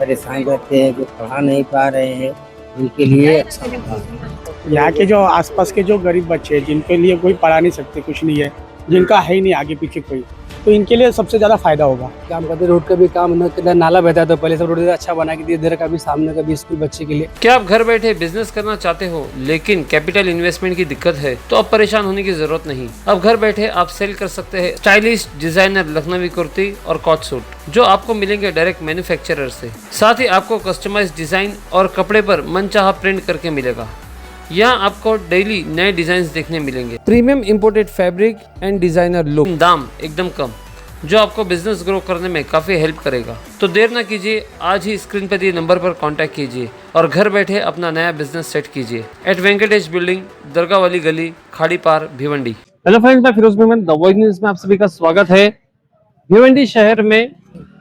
परेशान रहते हैं, जो पढ़ा नहीं पा रहे हैं, उनके लिए अच्छा होगा। यहाँ के जो आसपास के जो गरीब बच्चे हैं जिनके लिए कोई पढ़ा नहीं सकते, कुछ नहीं है, जिनका है ही नहीं आगे पीछे कोई, तो इनके लिए सबसे ज़्यादा फायदा होगा। काम करते रोड का भी काम न किधर नाला बहता है तो पहले सब रोड अच्छा बना के दिए, इधर का भी सामने का भी स्कूल बच्चे के लिए। क्या आप घर बैठे बिजनेस करना चाहते हो लेकिन कैपिटल इन्वेस्टमेंट की दिक्कत है? तो अब परेशान होने की जरूरत नहीं। अब घर बैठे आप सेल कर सकते हैं स्टाइलिश डिजाइनर लखनवी कुर्ती और कॉट सूट, जो आपको मिलेंगे डायरेक्ट मैन्युफैक्चरर से। साथ ही आपको कस्टमाइज डिजाइन और कपड़े पर मनचाहा प्रिंट करके मिलेगा। यहाँ आपको डेली नए डिजाइन देखने मिलेंगे। Premium imported fabric and designer look, दाम एकदम कम, जो आपको बिजनेस ग्रो करने में काफ़ी हेल्प करेगा। तो देर ना कीजिए, आज ही स्क्रीन पर दिए नंबर पर कांटेक्ट कीजिए और घर बैठे अपना नया बिजनेस सेट कीजिए एट वेंकटेश बिल्डिंग, दरगाह वाली गली, खाड़ी पार, भिवंडी। हेलो फ्रेंड्स, मैं Firoz Memon, the Voice News में आप सभी का स्वागत है। भिवंडी शहर में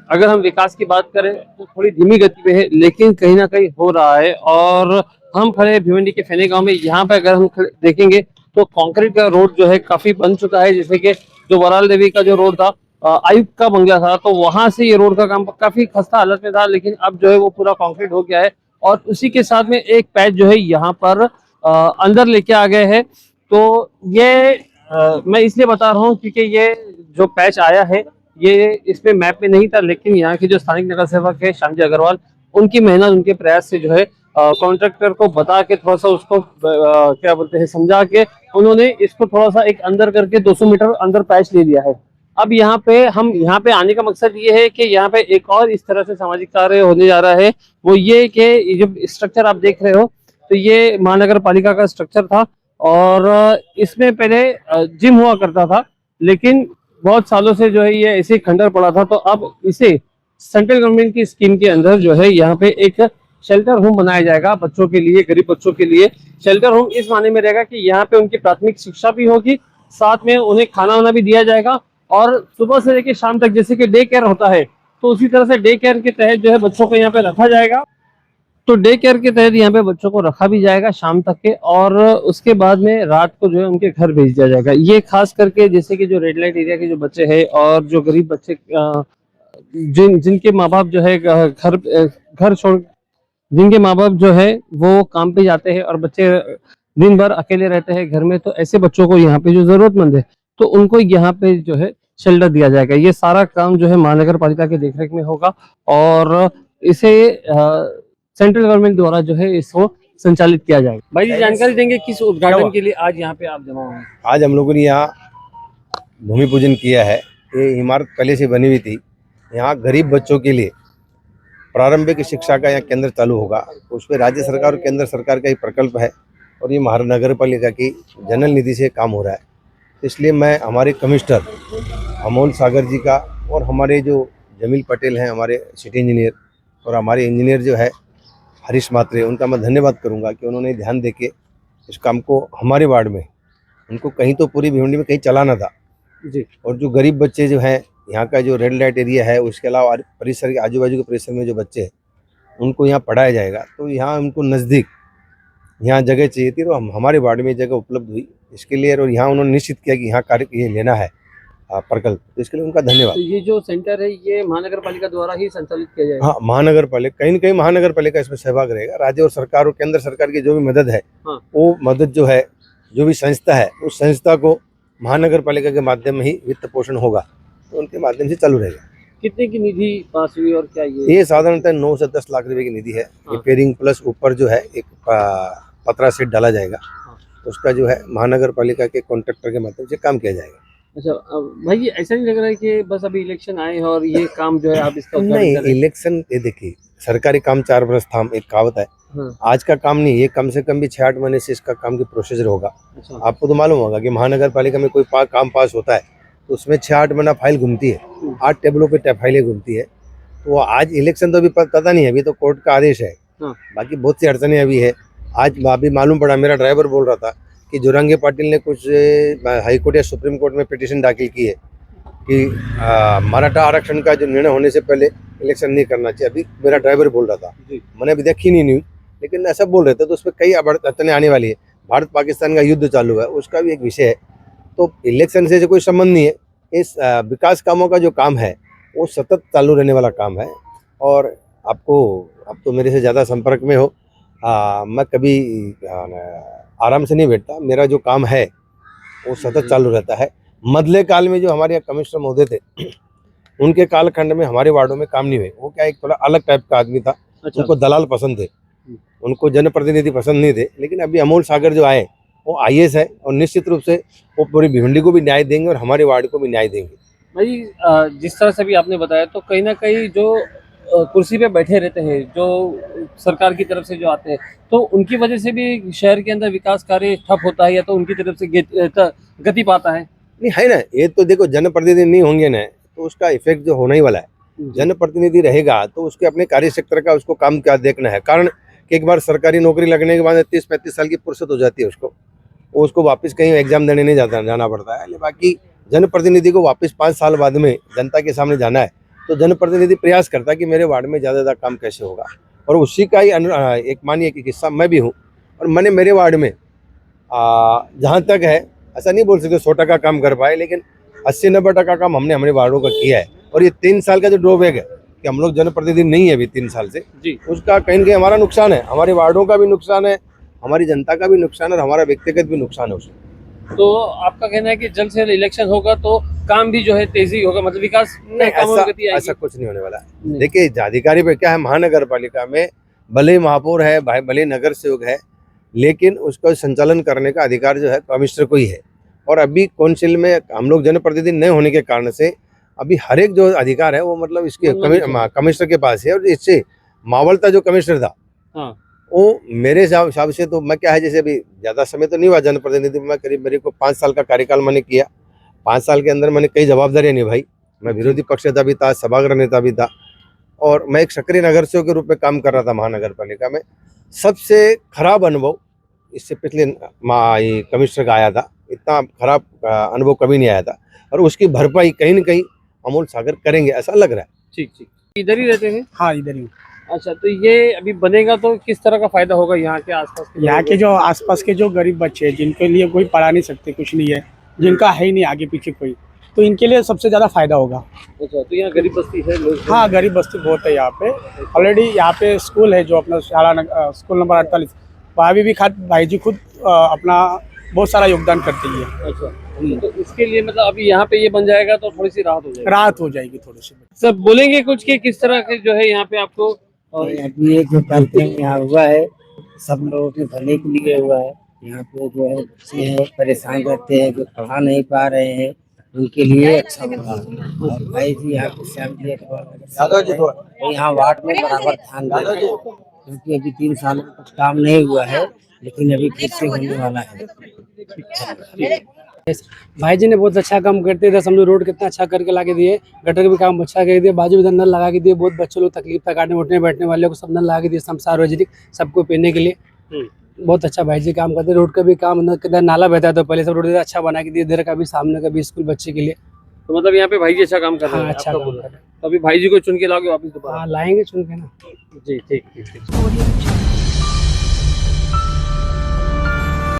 अगर हम विकास की बात करें तो थोड़ी धीमी गति पे है, लेकिन कहीं ना कहीं हो रहा है। और हम खड़े हैं भिवंडी के फैने गांव में। यहाँ पे अगर हम देखेंगे तो कंक्रीट का रोड जो है काफी बन चुका है। जैसे कि जो वराल देवी का जो रोड था, आयुक्त का बंगला था, तो वहां से ये रोड का काम काफी खस्ता हालत में था, लेकिन अब जो है वो पूरा कंक्रीट हो गया है। और उसी के साथ में एक पैच जो है यहाँ पर अंदर लेके आ गए हैं। तो ये मैं इसलिए बता रहा हूँ क्योंकि ये जो पैच आया है ये इसमें मैप में नहीं था, लेकिन यहाँ के जो स्थानिक नगर सेवक है श्याम जी अग्रवाल, उनकी मेहनत, उनके प्रयास से जो है कॉन्ट्रैक्टर को बता के थोड़ा सा उसको क्या बोलते हैं समझा के उन्होंने इसको थोड़ा सा एक अंदर करके 200 मीटर अंदर पैच ले लिया है। अब यहाँ पे आने का मकसद ये है कि यहाँ पे एक और इस तरह से सामाजिक कार्य होने जा रहा है। वो ये कि जो स्ट्रक्चर आप देख रहे हो, तो ये महानगर पालिका का स्ट्रक्चर था और इसमें पहले जिम हुआ करता था, लेकिन बहुत सालों से जो है ये ऐसे ही खंडर पड़ा था। तो अब इसे सेंट्रल गवर्नमेंट की स्कीम के अंदर जो है यहाँ पे एक शेल्टर होम बनाया जाएगा बच्चों के लिए, गरीब बच्चों के लिए। शेल्टर होम इस माने में रहेगा कि यहाँ पे उनकी प्राथमिक शिक्षा भी होगी, साथ में उन्हें खाना वाना भी दिया जाएगा। और सुबह से लेकर शाम तक जैसे कि डे केयर होता है, तो उसी तरह से डे केयर के तहत जो है बच्चों को यहाँ पे रखा जाएगा। तो डे केयर के तहत यहाँ पे बच्चों को रखा भी जाएगा शाम तक के, और उसके बाद में रात को जो है उनके घर भेज दिया जाएगा। ये खास करके जैसे कि जो रेड लाइट एरिया के जो बच्चे हैं और जो गरीब बच्चे जिनके माँ बाप जो है घर छोड़, जिनके माँ बाप जो है वो काम पे जाते हैं और बच्चे दिन भर अकेले रहते हैं घर में, तो ऐसे बच्चों को यहाँ पे जो जरूरतमंद है तो उनको यहाँ पे जो है शेल्टर दिया जाएगा। ये सारा काम जो है महानगर पालिका के देखरेख में होगा और इसे सेंट्रल गवर्नमेंट द्वारा जो है इसको संचालित किया जाएगा। भाई जी जानकारी देंगे किस उद्घाटन के लिए आज यहाँ पे आप जमा हुए हैं? आज हम लोगों ने यहाँ भूमि पूजन किया है। ये इमारत पहले से बनी हुई थी। यहाँ गरीब बच्चों के लिए प्रारंभिक शिक्षा का यहाँ केंद्र चालू होगा। उस पर राज्य सरकार और केंद्र सरकार का ही प्रकल्प है और ये महानगर पालिका की जनरल निधि से काम हो रहा है। इसलिए मैं हमारे कमिश्नर अमोल सागर जी का और हमारे जो जमील पटेल हैं, हमारे सिटी इंजीनियर, और हमारे इंजीनियर जो है हरीश मात्रे, उनका मैं धन्यवाद करूंगा कि उन्होंने ध्यान देके इस काम को हमारे वार्ड में, उनको कहीं तो पूरी भिवंडी में कहीं चलाना था जी। और जो गरीब बच्चे जो हैं, यहाँ का जो रेड लाइट एरिया है, उसके अलावा परिसर के आजू बाजू के परिसर में जो बच्चे हैं उनको यहाँ पढ़ाया जाएगा। तो यहाँ उनको नज़दीक यहाँ जगह चाहिए थी, तो हमारे वार्ड में जगह उपलब्ध हुई इसके लिए, और यहाँ उन्होंने निश्चित किया कि यहाँ कार्य ये लेना है प्रकल्प, तो इसके लिए उनका धन्यवाद। तो ये जो सेंटर है ये महानगर पालिका द्वारा ही संचालित किया जाएगा? हाँ, महानगर पालिका, कहीं न कहीं महानगर पालिका इसमें सहभाग रहेगा। राज्य और सरकार और केंद्र सरकार की जो भी मदद है, हाँ। वो मदद जो है, जो भी संस्था है, उस संस्था को महानगर पालिका के माध्यम ही वित्त पोषण होगा, तो उनके माध्यम से चालू रहेगा। कितने की निधि पास हुई और क्या ये साधारणतः 9 से 10 लाख रुपए की निधि है। रिपेयरिंग प्लस ऊपर जो है एक पतरा सेट डाला जाएगा, तो उसका जो है महानगर पालिका के कॉन्ट्रैक्टर के माध्यम से काम किया जाएगा। अच्छा भाई, ऐसा नहीं लग रहा है कि बस अभी इलेक्शन आए हैं और ये काम जो है आप इसका नहीं, इलेक्शन ये देखिए, सरकारी काम 4 बरस थाम, एक कहावत है। आज का काम नहीं, ये कम से कम भी 6-8 महीने से इसका काम की प्रोसीजर होगा। अच्छा। आपको तो मालूम होगा कि महानगर पालिका में कोई काम पास होता है तो उसमें 6-8 महीना फाइल घूमती है, 8 टेबलों पे फाइलें घूमती है। तो आज इलेक्शन तो अभी पता नहीं है, अभी तो कोर्ट का आदेश है। बाकी बहुत सी अड़चने अभी है। आज अभी मालूम पड़ा, मेरा ड्राइवर बोल रहा था कि जोरंगे पाटिल ने कुछ हाईकोर्ट या सुप्रीम कोर्ट में पिटीशन दाखिल की है कि मराठा आरक्षण का जो निर्णय होने से पहले इलेक्शन नहीं करना चाहिए। अभी मेरा ड्राइवर बोल रहा था, मैंने अभी देखी नहीं न्यूज, लेकिन ऐसा बोल रहे थे, तो उसमें कई अड़चने आने वाली है। भारत पाकिस्तान का युद्ध चालू है, उसका भी एक विषय है। तो इलेक्शन से कोई संबंध नहीं है। इस विकास कामों का जो काम है वो सतत चालू रहने वाला काम है, और आप तो मेरे से ज़्यादा संपर्क में हो। मैं कभी आराम से नहीं बैठता, मेरा जो काम है वो सतत चालू रहता है। मदले काल में जो हमारे यहाँ कमिश्नर महोदय थे, उनके कालखंड में हमारे वार्डों में काम नहीं हुए। वो क्या एक थोड़ा अलग टाइप का आदमी था, उनको दलाल पसंद थे, उनको जनप्रतिनिधि पसंद नहीं थे। लेकिन अभी अमोल सागर जो आए वो IAS है और निश्चित रूप से वो पूरी भिवंडी को भी न्याय देंगे और हमारे वार्ड को भी न्याय देंगे। भाई जिस तरह से भी आपने बताया, तो कहीं ना कहीं जो कुर्सी पे बैठे रहते हैं, जो सरकार की तरफ से जो आते हैं, तो उनकी वजह से भी शहर के अंदर विकास कार्य ठप होता है या तो उनकी तरफ से गति पाता है। नहीं है ना, ये तो देखो जनप्रतिनिधि नहीं होंगे ना तो उसका इफेक्ट जो होने ही वाला है। जनप्रतिनिधि रहेगा तो उसके अपने कार्य क्षेत्र का उसको काम क्या देखना है। कारण कि एक बार सरकारी नौकरी लगने के बाद 30-35 साल की फुर्सत हो जाती है उसको वापस कहीं एग्जाम देने नहीं जाना पड़ता है। बाकी जनप्रतिनिधि को वापस 5 साल बाद में जनता के सामने जाना है तो जनप्रतिनिधि प्रयास करता है कि मेरे वार्ड में ज़्यादा काम कैसे होगा। और उसी का ही एक मानिए कि हिस्सा मैं भी हूँ। और मैंने मेरे वार्ड में जहाँ तक है, ऐसा नहीं बोल सकते 100% काम कर पाए, लेकिन 80-90% काम हमने हमारे वार्डों का किया है। और ये 3 साल का जो ड्रॉबैक है कि हम लोग जनप्रतिनिधि नहीं है अभी 3 साल से जी, उसका कहीं ना कहीं हमारा नुकसान है, हमारे वार्डों का भी नुकसान है, हमारी जनता का भी नुकसान है और हमारा व्यक्तिगत भी नुकसान है उसमें। तो आपका कहना है कि जल्द से जल्द इलेक्शन होगा तो काम भी जो है तेजी होगा, मतलब विकास में कामों में गति आएगी? ऐसा कुछ नहीं होने वाला है। देखिए अधिकारी पे क्या है, महानगर पालिका में भले ही महापौर है, भले नगर सेवक है, लेकिन उसका संचालन करने का अधिकार जो है कमिश्नर को ही है। और अभी काउंसिल में हम लोग जनप्रतिनिधि नहीं होने के कारण से अभी हर एक जो अधिकार है वो मतलब इसके कमिश्नर के पास है। और इससे मावलता जो कमिश्नर था, हाँ, वो मेरे हिसाब से तो मैं क्या है, जैसे अभी ज़्यादा समय तो नहीं हुआ जनप्रतिनिधि, मैं करीब मेरे को 5 साल का कार्यकाल मैंने किया। 5 साल के अंदर मैंने कई जवाबदारियां निभाई। मैं विरोधी पक्ष नेता भी था, सभागृह नेता भी था और मैं एक सक्रिय नगर सेवक के रूप में काम कर रहा था महानगर पालिका में। सबसे खराब अनुभव इससे पिछले कमिश्नर का आया था, इतना खराब अनुभव कभी नहीं आया था। और उसकी भरपाई कहीं ना कहीं अमोल सागर करेंगे ऐसा लग रहा है। ठीक ठीक, इधर ही रहते हैं? हाँ इधर ही। अच्छा, तो ये अभी बनेगा तो किस तरह का फायदा होगा यहाँ के आसपास के यहाँ के जो आसपास के जो गरीब बच्चे हैं जिनके लिए कोई पढ़ा नहीं सकते, कुछ नहीं है, जिनका है ही नहीं आगे पीछे कोई, तो इनके लिए सबसे ज़्यादा फायदा होगा। अच्छा, तो यहाँ गरीब बस्ती है लोग? हाँ गरीब बस्ती बहुत है यहाँ पे। ऑलरेडी यहाँ पे स्कूल है जो अपना स्कूल नंबर 48, वहाँ भी भाई जी खुद अपना बहुत सारा योगदान करती है। अच्छा, तो इसके लिए मतलब अभी यहाँ पे ये बन जाएगा तो थोड़ी सी राहत हो जाएगी? राहत हो जाएगी थोड़ी सी। सब बोलेंगे कुछ कि किस तरह के जो है यहाँ पे आपको और अभी ये जो कैंपेन यहाँ हुआ है सब लोगों के भले के लिए हुआ है। यहाँ पे जो है बच्चे हैं परेशान रहते हैं, जो पढ़ा नहीं पा रहे हैं, उनके लिए अच्छा होगा। और भाई जी यहाँ पे तो यहाँ वार्ड में बराबर ध्यान दे रहे हैं, क्योंकि अभी 3 साल में कुछ काम नहीं हुआ है, लेकिन अभी फिर से होने वाला है। भाई जी ने बहुत अच्छा काम करते थे, समझो रोड कितना अच्छा करके ला के दिए, गटर का भी काम अच्छा कर दिए, बाजू में नल लगा के दिए, बहुत बच्चे लोग तकलीफ था, काटने उठने बैठने वाले को सब नल लगा के दिए, सार्वजनिक सबको पीने के लिए। बहुत अच्छा भाई जी काम करते। रोड का भी काम नाला बहता है तो पहले सब रोड अच्छा बना के दिए, इधर का भी सामने का भी स्कूल बच्चे के लिए। तो मतलब यहाँ पे भाई जी अच्छा काम कर रहे हैं? हाँ अच्छा काम कर रहे हैं। तो अभी भाई जी को चुन के लाओगे वापस दोबारा? हाँ लाएंगे चुन के ना। जी ठीक ठीक ठीक।